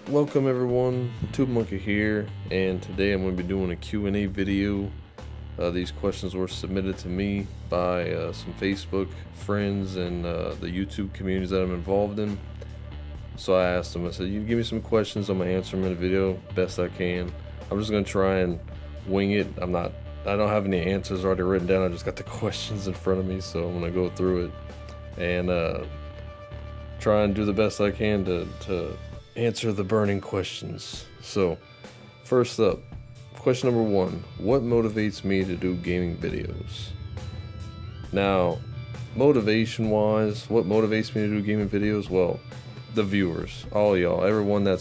Welcome everyone, TubinMonkey here, and today I'm going to be doing a Q&A video. These questions were submitted to me by some Facebook friends and the YouTube communities that I'm involved in. So I asked them, I said, you give me some questions, I'm going to answer them in a video best I can. I'm just going to try and wing it. I don't have any answers already written down, I just got the questions in front of me, so I'm going to go through it and try and do the best I can to answer the burning questions. So first up, question number 1, what motivates me to do gaming videos? Now, motivation wise, what motivates me to do gaming videos? Well, the viewers, all y'all, everyone that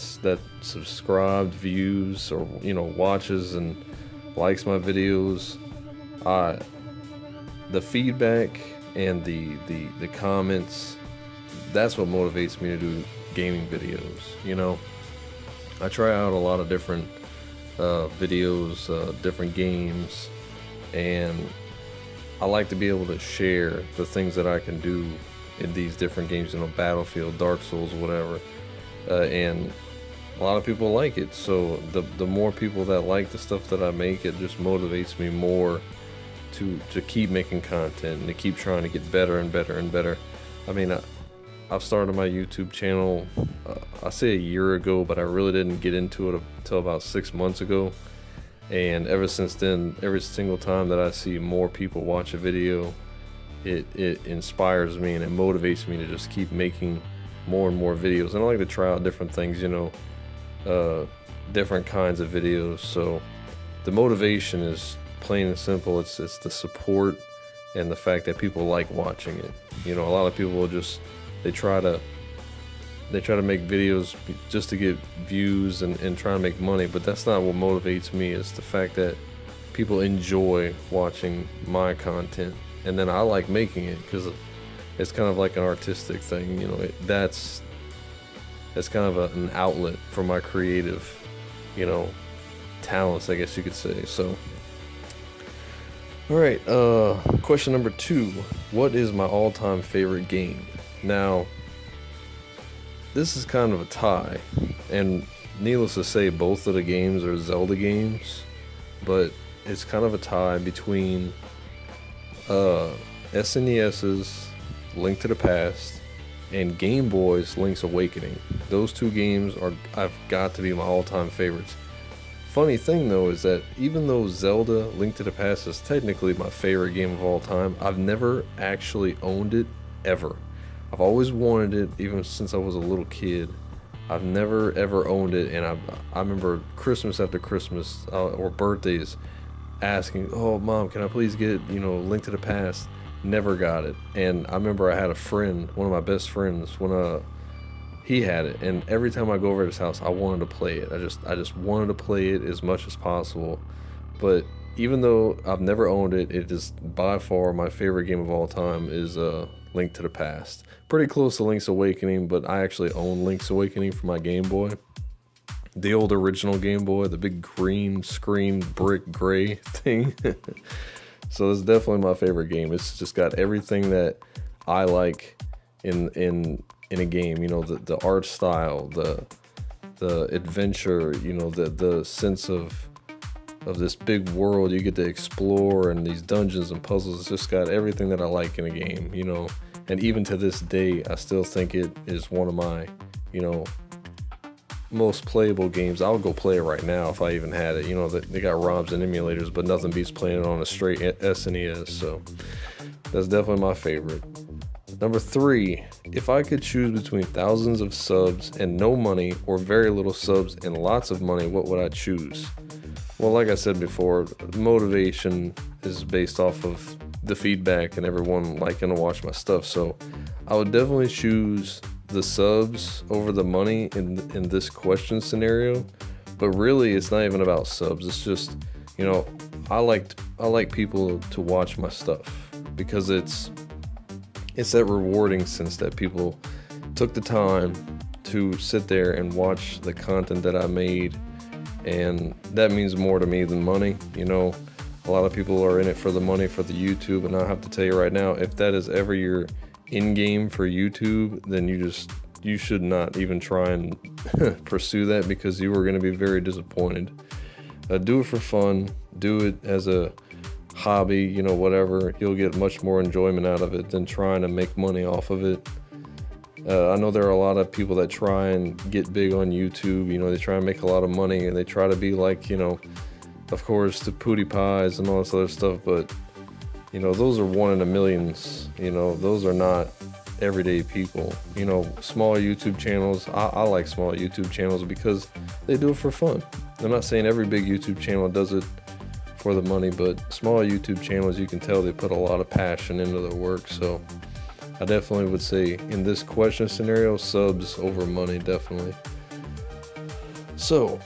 subscribed, views, or watches and likes my videos, the feedback and the comments, that's what motivates me to do gaming videos. I try out a lot of different videos, different games, and I like to be able to share the things that I can do in these different games, Battlefield, Dark Souls, whatever, and a lot of people like it. So the more people that like the stuff that I make, it just motivates me more to keep making content and to keep trying to get better and better and better. I mean, I've started my YouTube channel, I say a year ago, but I really didn't get into it until about 6 months ago. And ever since then, every single time that I see more people watch a video, it inspires me and it motivates me to just keep making more and more videos. And I like to try out different things, different kinds of videos. So the motivation is plain and simple. It's the support and the fact that people like watching it. A lot of people will just they try to make videos just to get views and try to make money, but that's not what motivates me. It's the fact that people enjoy watching my content, and then I like making it because it's kind of like an artistic thing. That's kind of an outlet for my creative talents, I guess you could say. So alright, question number 2, what is my all-time favorite game? Now, this is kind of a tie, and needless to say, both of the games are Zelda games, but it's kind of a tie between SNES's Link to the Past and Game Boy's Link's Awakening. Those two games I've got to be my all-time favorites. Funny thing though is that even though Zelda Link to the Past is technically my favorite game of all time, I've never actually owned it ever. I've always wanted it, even since I was a little kid. I've never ever owned it, and I remember Christmas after Christmas or birthdays asking, "Oh, Mom, can I please get Link to the Past?" Never got it. And I remember I had a friend, one of my best friends, when he had it, and every time I go over to his house, I wanted to play it. I just wanted to play it as much as possible. But even though I've never owned it, it is by far my favorite game of all time is Link to the Past. Pretty close to Link's Awakening, but I actually own Link's Awakening for my Game Boy. The old original Game Boy, the big green screen brick gray thing. So it's definitely my favorite game. It's just got everything that I like in a game. The art style, the adventure, the sense of this big world you get to explore, and these dungeons and puzzles. It's just got everything that I like in a game, and even to this day I still think it is one of my most playable games. I would go play it right now if I even had it. They got ROMs and emulators, but nothing beats playing it on a straight SNES. So that's definitely my favorite. Number 3, if I could choose between thousands of subs and no money, or very little subs and lots of money, what would I choose? Well, like I said before, motivation is based off of the feedback and everyone liking to watch my stuff. So I would definitely choose the subs over the money in this question scenario. But really, it's not even about subs. It's just, I like people to watch my stuff because it's that rewarding sense that people took the time to sit there and watch the content that I made, and that means more to me than money. A lot of people are in it for the money, for the YouTube, and I have to tell you right now, if that is ever your end game for YouTube, then you should not even try and pursue that, because you are going to be very disappointed. Do it for fun, do it as a hobby, you know, whatever. You'll get much more enjoyment out of it than trying to make money off of it. I know there are a lot of people that try and get big on YouTube, you know, they try and make a lot of money, and they try to be like, you know, of course, the PewDiePies and all this other stuff, but, you know, those are one in a millions, you know, those are not everyday people. You know, small YouTube channels, I like small YouTube channels because they do it for fun. I'm not saying every big YouTube channel does it for the money, but small YouTube channels, you can tell they put a lot of passion into their work. So I definitely would say in this question scenario, subs over money, definitely. So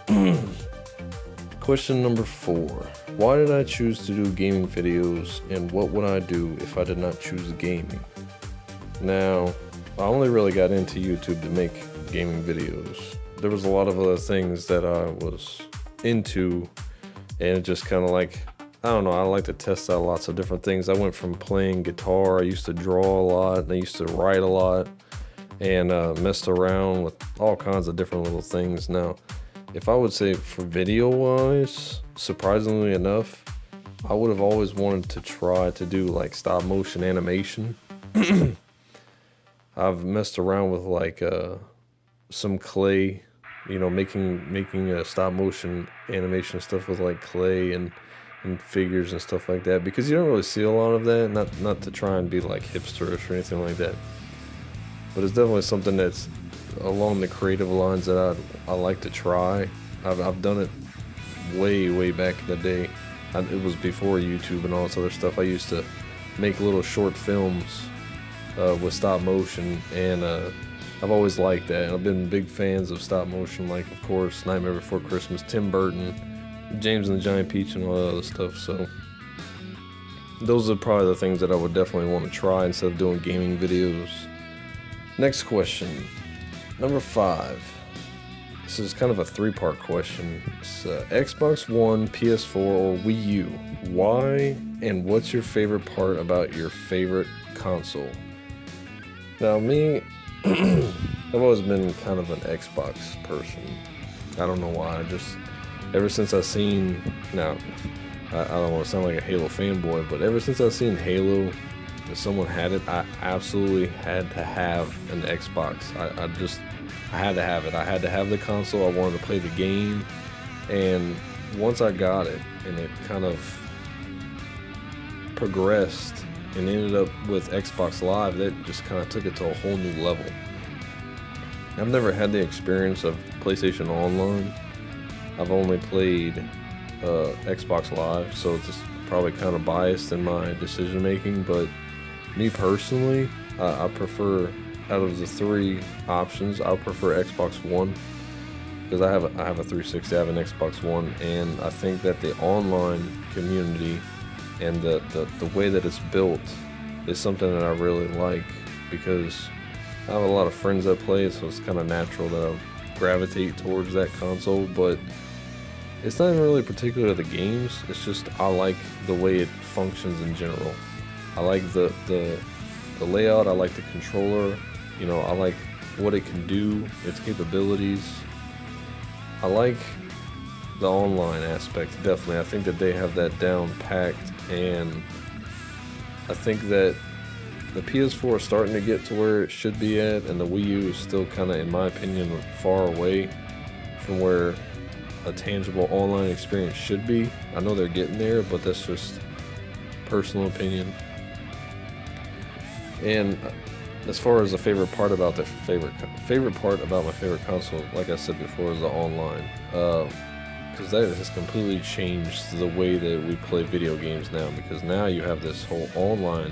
question number 4, why did I choose to do gaming videos, and what would I do if I did not choose gaming? Now, I only really got into YouTube to make gaming videos. There was a lot of other things that I was into, and it just kind of like, I don't know, I like to test out lots of different things. I went from playing guitar, I used to draw a lot, and I used to write a lot, and messed around with all kinds of different little things. Now, if I would say for video-wise, surprisingly enough, I would have always wanted to try to do like stop motion animation. I've messed around with like some clay, you know, making stop motion animation stuff with like clay and figures and stuff like that, because you don't really see a lot of that. Not to try and be like hipsterish or anything like that, but it's definitely something that's along the creative lines that I like to try. I've done it way back in the day. It was before YouTube and all this other stuff. I used to make little short films with stop motion, and I've always liked that. And I've been big fans of stop motion, like of course Nightmare Before Christmas, Tim Burton, James and the Giant Peach, and all that other stuff. So those are probably the things that I would definitely want to try instead of doing gaming videos. Next question, number 5. This is kind of a 3-part question. It's Xbox One, PS4, or Wii U. Why, and what's your favorite part about your favorite console? Now me, I've always been kind of an Xbox person. I don't know why. Ever since I've seen, now I don't want to sound like a Halo fanboy, but ever since I've seen Halo, if someone had it, I absolutely had to have an Xbox. I had to have it. I had to have the console. I wanted to play the game. And once I got it, and it kind of progressed and ended up with Xbox Live, that just kind of took it to a whole new level. I've never had the experience of PlayStation Online. I've only played Xbox Live, so it's just probably kind of biased in my decision making. But me personally, I prefer, out of the 3 options, I prefer Xbox One, because I have a 360, I have an Xbox One, and I think that the online community and the way that it's built is something that I really like, because I have a lot of friends that play it, so it's kind of natural that I gravitate towards that console. But it's not even really particular to the games, it's just I like the way it functions in general. I like the layout, I like the controller, you know, I like what it can do, its capabilities. I like the online aspect, definitely. I think that they have that down packed, and I think that the PS4 is starting to get to where it should be at, and the Wii U is still kind of, in my opinion, far away from where a tangible online experience should be. I know they're getting there, but that's just personal opinion. And as far as the favorite part about my favorite console, like I said before, is the online, because that has completely changed the way that we play video games now, because now you have this whole online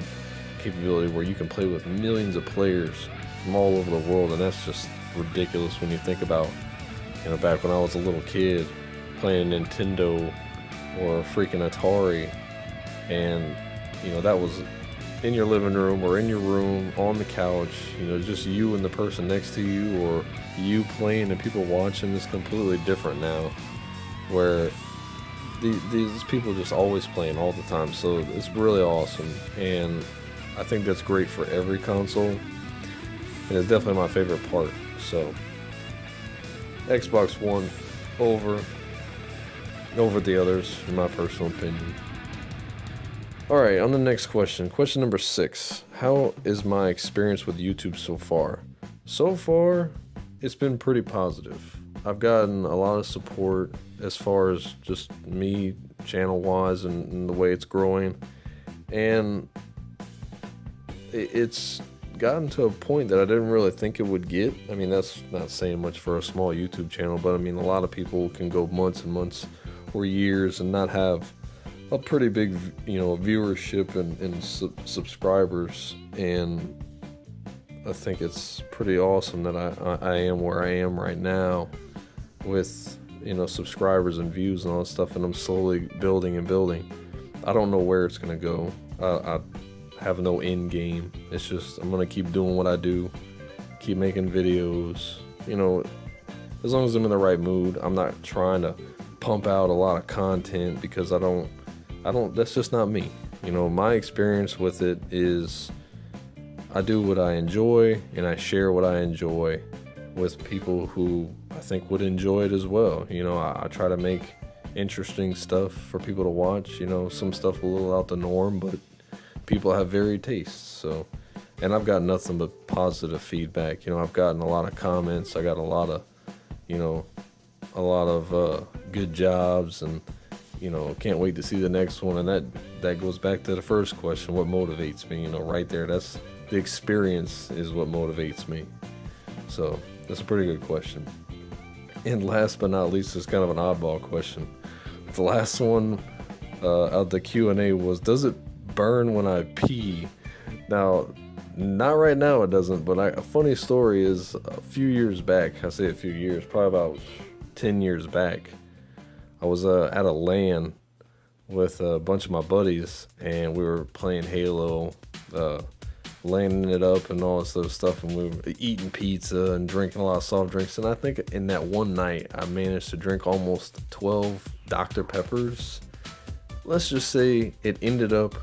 capability where you can play with millions of players from all over the world, and that's just ridiculous when you think about, you know, back when I was a little kid playing Nintendo or freaking Atari, and you know, that was in your living room or in your room on the couch, you know, just you and the person next to you, or you playing and people watching. Is completely different now, where these people just always playing all the time, so it's really awesome, and I think that's great for every console, and it's definitely my favorite part. So Xbox One over the others, in my personal opinion. Alright, on the next question. Question number 6. How is my experience with YouTube so far? So far, it's been pretty positive. I've gotten a lot of support as far as just me, channel-wise, and the way it's growing. And it's gotten to a point that I didn't really think it would get. I mean, that's not saying much for a small YouTube channel, but I mean, a lot of people can go months and months or years and not have a pretty big, viewership and subscribers. And I think it's pretty awesome that I am where I am right now with, subscribers and views and all that stuff, and I'm slowly building and building. I don't know where it's going to go. I have no end game. It's just, I'm going to keep doing what I do, keep making videos, as long as I'm in the right mood. I'm not trying to pump out a lot of content because I don't, that's just not me. My experience with it is I do what I enjoy and I share what I enjoy with people who I think would enjoy it as well. I try to make interesting stuff for people to watch, some stuff a little out the norm, but people have varied tastes. So, and I've got nothing but positive feedback. I've gotten a lot of comments. I got a lot of good jobs, and can't wait to see the next one. And that goes back to the first question, what motivates me? Right there, that's the experience is what motivates me. So that's a pretty good question. And last but not least, it's kind of an oddball question. The last one out the Q&A was, does it burn when I pee? Now, not right now it doesn't, but a funny story is a few years back, I say a few years, probably about 10 years back, I was at a LAN with a bunch of my buddies, and we were playing Halo, landing it up and all this other stuff, and we were eating pizza and drinking a lot of soft drinks. And I think in that one night I managed to drink almost 12 Dr. Peppers. Let's just say it ended up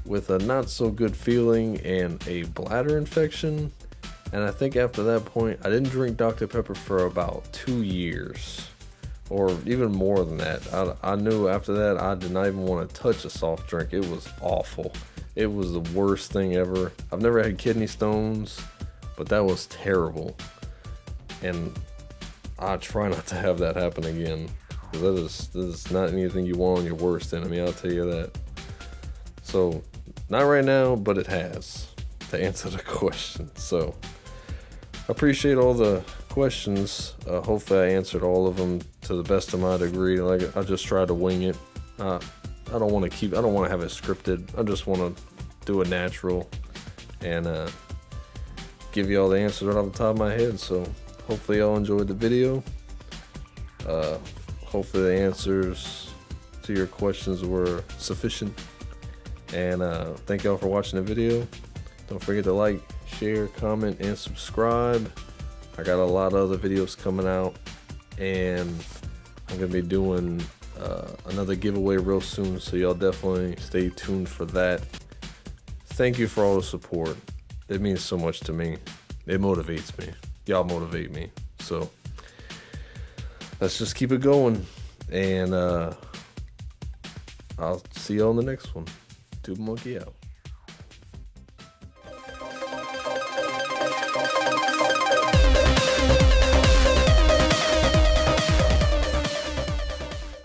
with a not so good feeling and a bladder infection. And I think after that point I didn't drink Dr. Pepper for about 2 years, or even more than that. I knew after that I did not even want to touch a soft drink. It was awful. It was the worst thing ever. I've never had kidney stones, but that was terrible. And I try not to have that happen again, because that is not anything you want on your worst enemy, I'll tell you that. So, not right now, but it has, to answer the question. So, I appreciate all the questions. Hopefully I answered all of them to the best of my degree. Like, I just tried to wing it. I don't want to have it scripted. I just want to do it natural and give you all the answers right off the top of my head. So hopefully y'all enjoyed the video. Hopefully the answers to your questions were sufficient. And thank y'all for watching the video. Don't forget to like, share, comment, and subscribe. I got a lot of other videos coming out, and I'm going to be doing another giveaway real soon, so y'all definitely stay tuned for that. Thank you for all the support. It means so much to me. It motivates me. Y'all motivate me. So let's just keep it going, and I'll see y'all on the next one. TubinMonkey out.